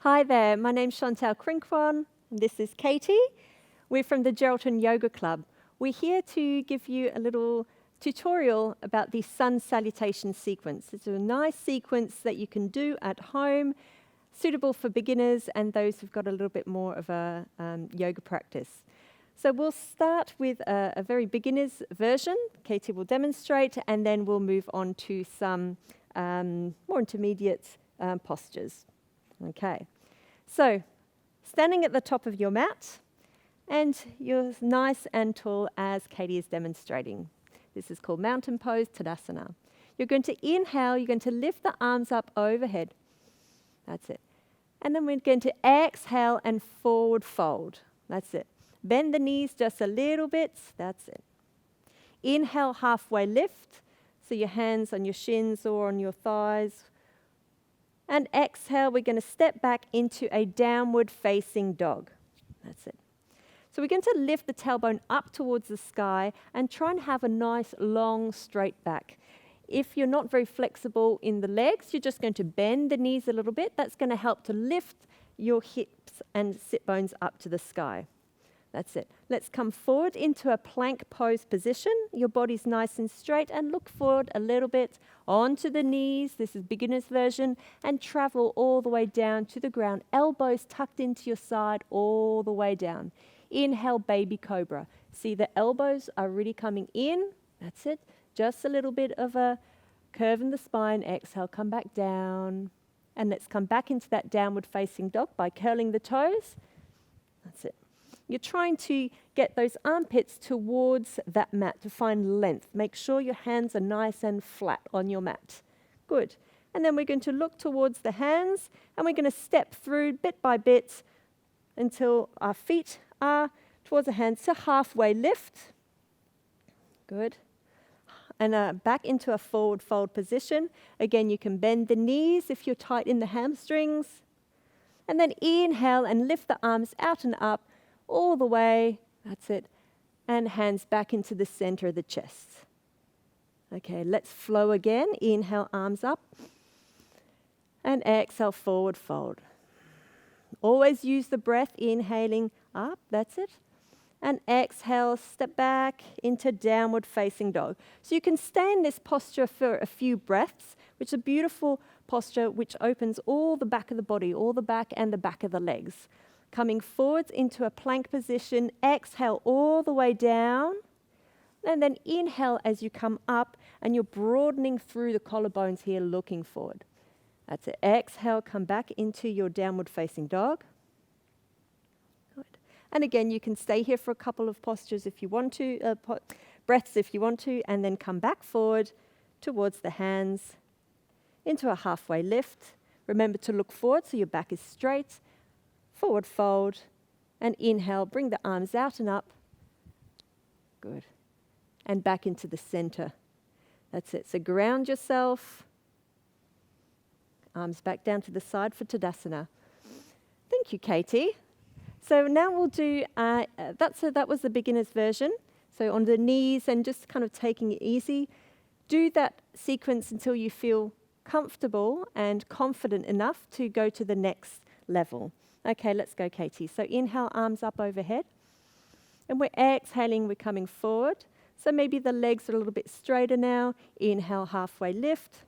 Hi there, my name's Chantal Crinkwan, and this is Katie. We're from the Geraldton Yoga Club. We're here to give you a little tutorial about the sun salutation sequence. It's a nice sequence that you can do at home, suitable for beginners and those who've got a little bit more of a yoga practice. So we'll start with a very beginner's version. Katie will demonstrate, and then we'll move on to some more intermediate postures. Okay, so standing at the top of your mat, and you're nice and tall as Katie is demonstrating. This is called Mountain Pose Tadasana. You're going to inhale, you're going to lift the arms up overhead. That's it. And then we're going to exhale and forward fold. That's it. Bend the knees just a little bit. That's it. Inhale, halfway lift. So your hands on your shins or on your thighs. And exhale, we're going to step back into a downward facing dog. That's it. So we're going to lift the tailbone up towards the sky and try and have a nice long straight back. If you're not very flexible in the legs, you're just going to bend the knees a little bit. That's going to help to lift your hips and sit bones up to the sky. That's it. Let's come forward into a plank pose position. Your body's nice and straight, and look forward a little bit onto the knees. This is beginner's version, and travel all the way down to the ground. Elbows tucked into your side all the way down. Inhale, baby cobra. See, the elbows are really coming in. That's it. Just a little bit of a curve in the spine. Exhale, come back down. And let's come back into that downward facing dog by curling the toes. That's it. You're trying to get those armpits towards that mat to find length. Make sure your hands are nice and flat on your mat. Good. And then we're going to look towards the hands, and we're going to step through bit by bit until our feet are towards the hands. So halfway lift. Good. And back into a forward fold position. Again, you can bend the knees if you're tight in the hamstrings. And then inhale and lift the arms out and up all the way. That's it. And hands back into the center of the chest. Okay, let's flow again. Inhale, arms up. And exhale, forward fold. Always use the breath, inhaling up. That's it. And exhale, step back into downward facing dog. So you can stay in this posture for a few breaths, which is a beautiful posture which opens all the back of the body, all the back and the back of the legs. Coming forwards into a plank position, exhale all the way down, and then inhale as you come up, and you're broadening through the collarbones here, looking forward. That's it. Exhale, come back into your downward facing dog. Good. And again, you can stay here for a couple of postures if you want to, breaths if you want to, and then come back forward towards the hands into a halfway lift. Remember to look forward so your back is straight. Forward fold, and inhale, bring the arms out and up. Good. And back into the center. That's it. So ground yourself. Arms back down to the side for Tadasana. Thank you, Katie. So now we'll do, that was the beginner's version. So on the knees and just kind of taking it easy. Do that sequence until you feel comfortable and confident enough to go to the next level. Okay, let's go, Katie. So inhale, arms up overhead. And we're exhaling, we're coming forward. So maybe the legs are a little bit straighter now. Inhale, halfway lift.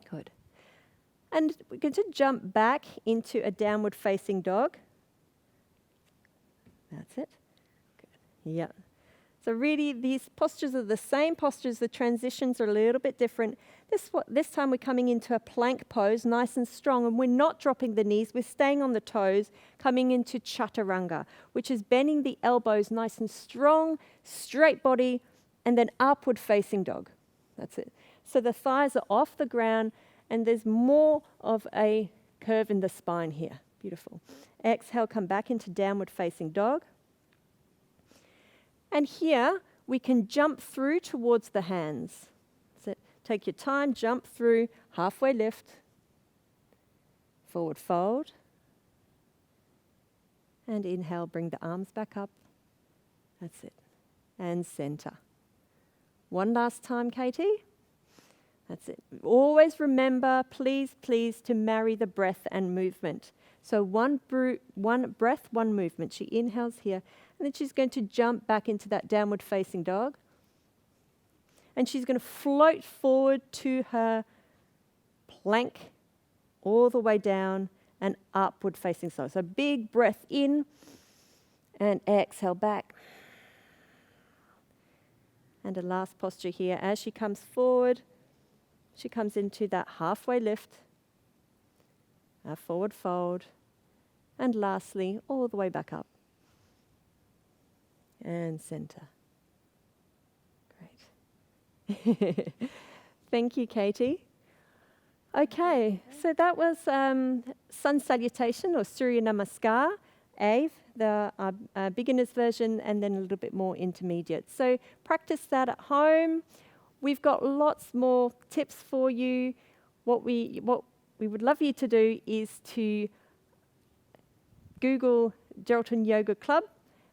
Good. And we're going to jump back into a downward facing dog. That's it. Good. Yeah. So really, these postures are the same postures. The transitions are a little bit different. This time we're coming into a plank pose, nice and strong, and we're not dropping the knees. We're staying on the toes, coming into chaturanga, which is bending the elbows nice and strong, straight body, and then upward facing dog. That's it. So the thighs are off the ground, and there's more of a curve in the spine here. Beautiful. Exhale, come back into downward facing dog. And here, we can jump through towards the hands. So take your time, jump through, halfway lift, forward fold, and inhale, bring the arms back up. That's it. And center. One last time, Katie. That's it. Always remember, please, please, to marry the breath and movement. So one breath, one movement. She inhales here, and then she's going to jump back into that downward facing dog. And she's going to float forward to her plank, all the way down and upward facing side. So big breath in, and exhale back. And a last posture here. As she comes forward, she comes into that halfway lift, a forward fold, and lastly, all the way back up. And center. Great. Thank you, Katie. Okay, so that was Sun Salutation or Surya Namaskar, the beginner's version, and then a little bit more intermediate. So practice that at home. We've got lots more tips for you. What we would love you to do is to Google Geraldton Yoga Club.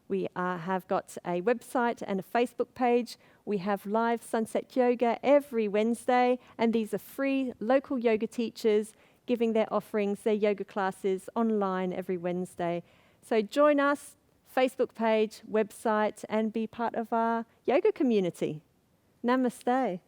We have got a website and a Facebook page. We have live sunset yoga every Wednesday, and these are free local yoga teachers giving their offerings, their yoga classes online every Wednesday. So join us, Facebook page, website, and be part of our yoga community. Namaste.